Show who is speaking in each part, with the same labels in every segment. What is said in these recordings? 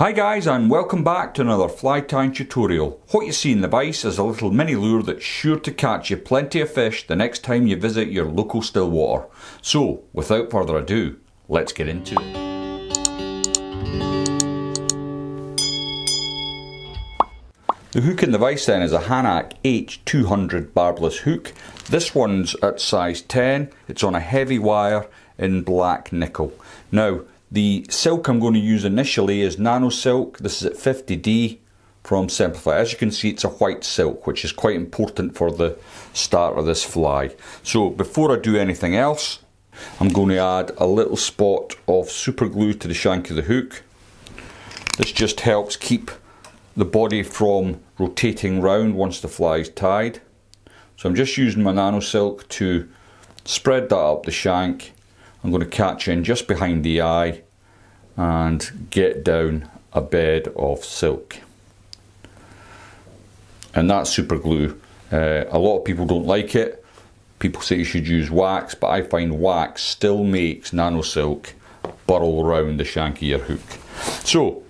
Speaker 1: Hi guys, and welcome back to another fly tying tutorial. What you see in the vise is a little mini lure that's sure to catch you plenty of fish the next time you visit your local Stillwater. So, without further ado, let's get into it. The hook in the vise then is a Hanak H200 barbless hook. This one's at size 10, it's on a heavy wire in black nickel. Now, the silk I'm going to use initially is Nano silk. This is at 50D from Semperfli. As you can see, it's a white silk, which is quite important for the start of this fly. So before I do anything else, I'm going to add a little spot of super glue to the shank of the hook. This just helps keep the body from rotating round once the fly is tied. So I'm just using my Nano silk to spread that up the shank. I'm going to catch in just behind the eye and get down a bed of silk. And that's super glue. A lot of people don't like it. People say you should use wax, but I find wax still makes Nano silk burrow around the shank of your hook. So,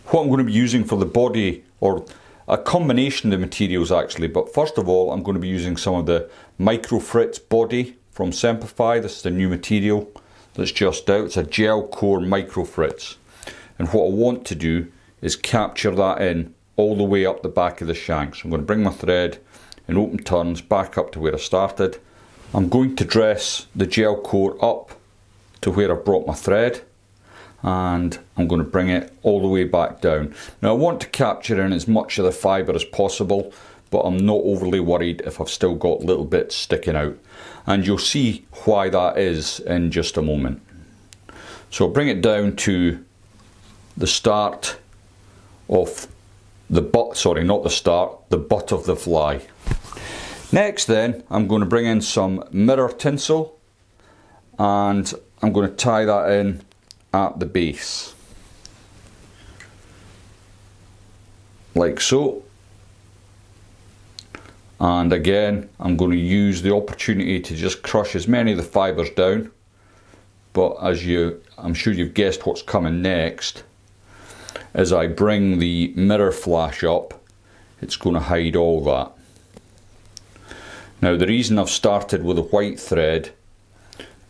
Speaker 1: what I'm going to be using for the body, or a combination of the materials actually, but first of all I'm going to be using some of the Micro Fritz body from Semperfli. This is the new material that's just out. It's a gel core Micro Fritz, and what I want to do is capture that in all the way up the back of the shank. So I'm going to bring my thread in open turns back up to where I started. I'm going to dress the gel core up to where I brought my thread, and I'm going to bring it all the way back down. Now I want to capture in as much of the fibre as possible, but I'm not overly worried if I've still got little bits sticking out. And you'll see why that is in just a moment. So I'll bring it down to the start of the butt, sorry, not the start, the butt of the fly. Next then, I'm going to bring in some mirror tinsel, and I'm going to tie that in at the base. Like so. And again, I'm going to use the opportunity to just crush as many of the fibres down. But I'm sure you've guessed what's coming next. As I bring the mirror flash up, it's going to hide all that. Now the reason I've started with a white thread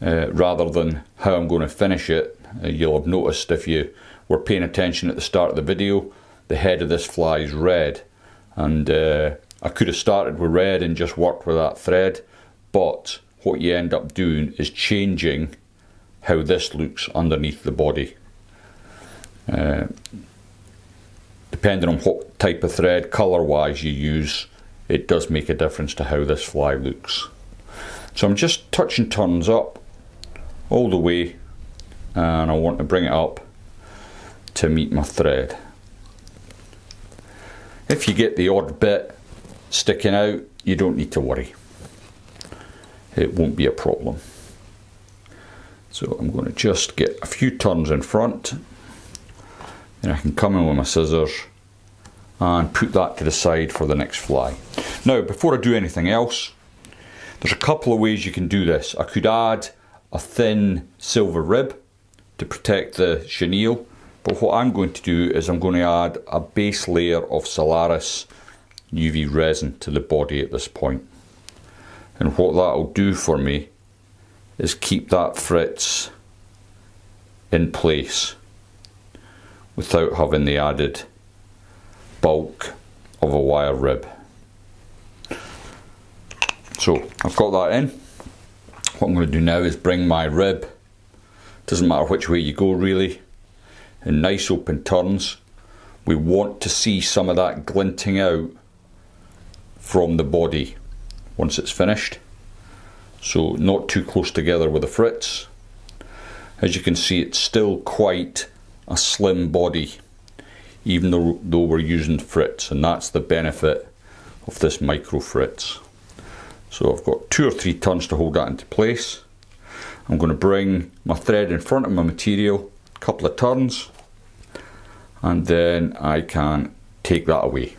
Speaker 1: rather than how I'm going to finish it, you'll have noticed if you were paying attention at the start of the video, the head of this fly is red. And I could have started with red and just worked with that thread, but what you end up doing is changing how this looks underneath the body. Depending on what type of thread, colour wise, you use, it does make a difference to how this fly looks. So I'm just touching turns up all the way, and I want to bring it up to meet my thread. If you get the odd bit sticking out, you don't need to worry. It won't be a problem. So I'm going to just get a few turns in front, then I can come in with my scissors and put that to the side for the next fly. Now, before I do anything else, there's a couple of ways you can do this. I could add a thin silver rib to protect the chenille, but what I'm going to do is I'm going to add a base layer of Solaris UV resin to the body at this point. And what that'll do for me is keep that Fritz in place without having the added bulk of a wire rib. So I've got that in. What I'm going to do now is bring my rib, doesn't matter which way you go really, in nice open turns. We want to see some of that glinting out from the body once it's finished. So not too close together with the Fritz. As you can see, it's still quite a slim body, even though we're using Fritz, and that's the benefit of this Micro Fritz. So I've got 2 or 3 turns to hold that into place. I'm going to bring my thread in front of my material, a couple of turns, and then I can take that away.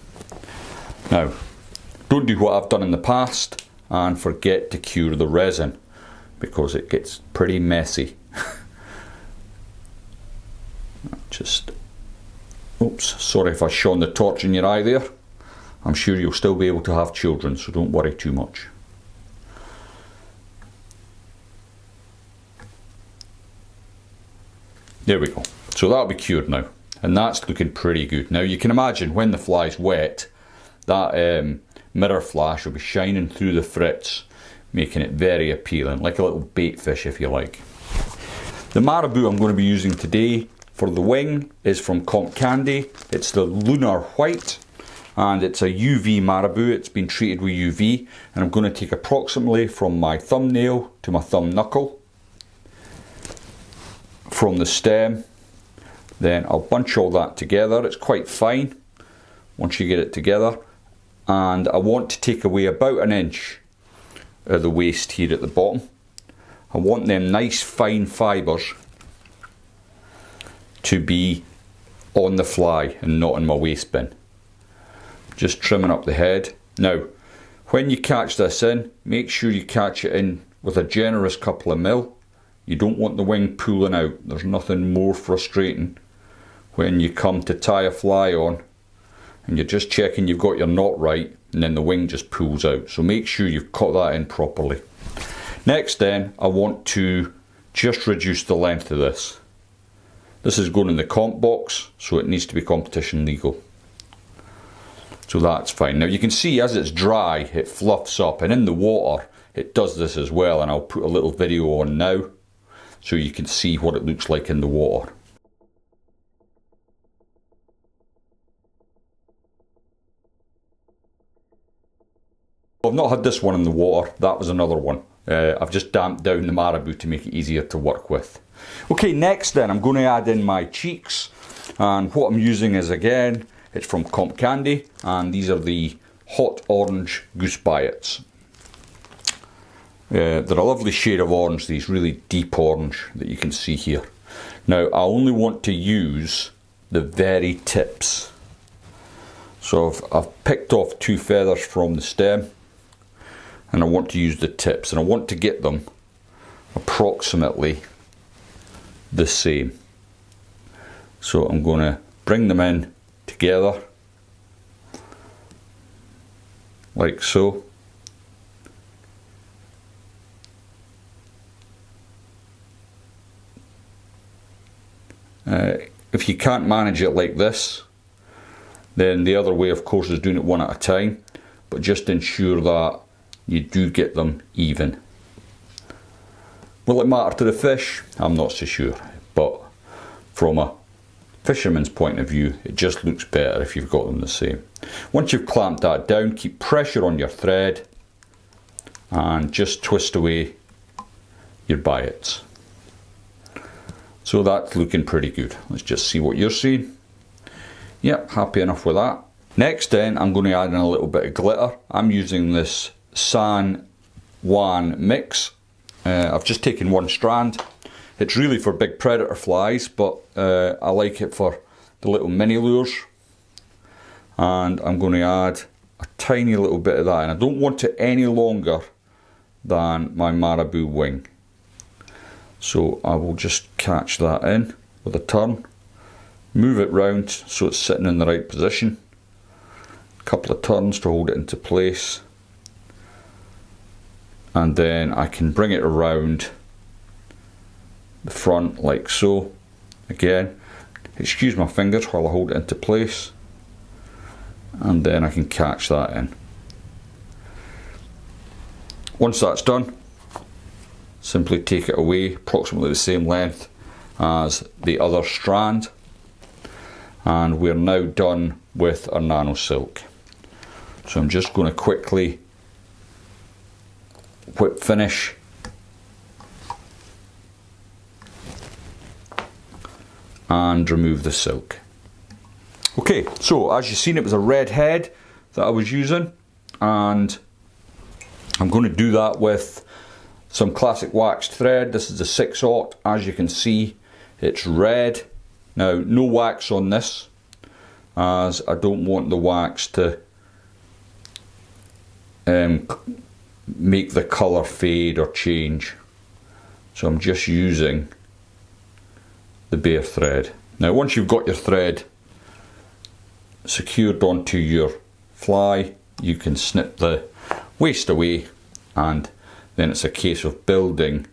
Speaker 1: Now, don't do what I've done in the past and forget to cure the resin, because it gets pretty messy. Just Oops, sorry if I shone the torch in your eye there. I'm sure you'll still be able to have children, so don't worry too much. There we go. So that'll be cured now. And that's looking pretty good. Now you can imagine when the fly's wet, that mirror flash will be shining through the Fritz, making it very appealing, like a little bait fish if you like. The Marabou I'm going to be using today for the wing is from Comp Candy. It's the Lunar White, and it's a UV Marabou. It's been treated with UV, and I'm going to take approximately from my thumbnail to my thumb knuckle from the stem. Then I'll bunch all that together. It's quite fine once you get it together, and I want to take away about 1 inch of the waste here at the bottom. I want them nice fine fibres to be on the fly and not in my waste bin. Just trimming up the head. Now when you catch this in, make sure you catch it in with a generous couple of mil. You don't want the wing pulling out. There's nothing more frustrating when you come to tie a fly on and you're just checking you've got your knot right, and then the wing just pulls out. So make sure you've cut that in properly. Next then, I want to just reduce the length of this. This is going in the comp box, so it needs to be competition legal. So that's fine. Now you can see as it's dry, it fluffs up, and in the water it does this as well, and I'll put a little video on now so you can see what it looks like in the water. I've not had this one in the water, that was another one. I've just damped down the Marabou to make it easier to work with. Okay, next then I'm going to add in my cheeks, and what I'm using is, again, it's from Comp Candy, and these are the hot orange Goose Biots. They're a lovely shade of orange, these really deep orange that you can see here. Now I only want to use the very tips. So I've picked off 2 feathers from the stem, and I want to use the tips, and I want to get them approximately the same. So I'm going to bring them in together like so. If you can't manage it like this, then the other way of course is doing it one at a time, but just ensure that you do get them even. Will it matter to the fish? I'm not so sure, but from a fisherman's point of view, it just looks better if you've got them the same. Once you've clamped that down, keep pressure on your thread and just twist away your biots. So that's looking pretty good. Let's just see what you're seeing. Yep, happy enough with that. Next then, I'm going to add in a little bit of glitter. I'm using this San Juan mix. I've just taken 1 strand. It's really for big predator flies, but I like it for the little mini lures. And I'm going to add a tiny little bit of that, and I don't want it any longer than my Marabou wing. So I will just catch that in with a turn, move it round so it's sitting in the right position, a couple of turns to hold it into place, and then I can bring it around the front like so. Again, excuse my fingers while I hold it into place, and then I can catch that in. Once that's done, simply take it away approximately the same length as the other strand, and we're now done with our nano silk. So I'm just going to quickly whip finish and remove the silk. Okay, so as you've seen, it was a red head that I was using, and I'm going to do that with some classic waxed thread. This is a 6/0. As you can see, it's red. Now, no wax on this, as I don't want the wax to make the colour fade or change. So I'm just using the bare thread. Now, once you've got your thread secured onto your fly, you can snip the waste away, and then it's a case of building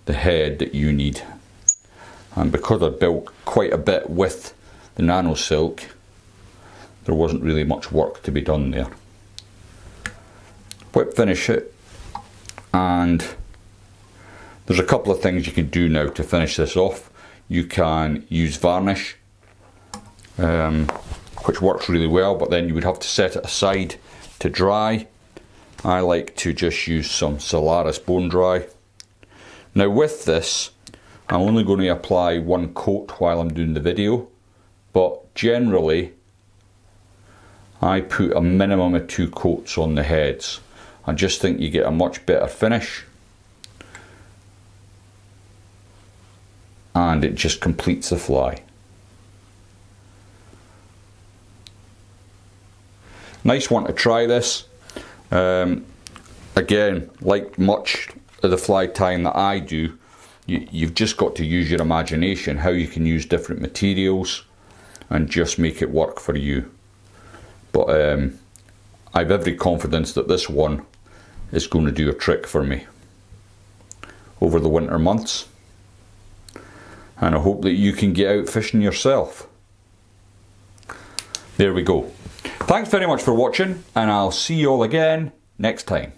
Speaker 1: the head that you need. And because I built quite a bit with the Nano silk, there wasn't really much work to be done there. Whip finish it, and there's a couple of things you can do now to finish this off. You can use varnish, which works really well, but then you would have to set it aside to dry. I like to just use some Solaris Bone Dry. Now with this, I'm only going to apply one coat while I'm doing the video, but generally I put a minimum of 2 coats on the heads. I just think you get a much better finish, and it just completes the fly. Nice one to try this. Again, like much of the fly tying that I do, you've just got to use your imagination how you can use different materials and just make it work for you. But I have every confidence that this one is going to do a trick for me over the winter months, and I hope that you can get out fishing yourself. There we go. Thanks very much for watching, and I'll see you all again next time.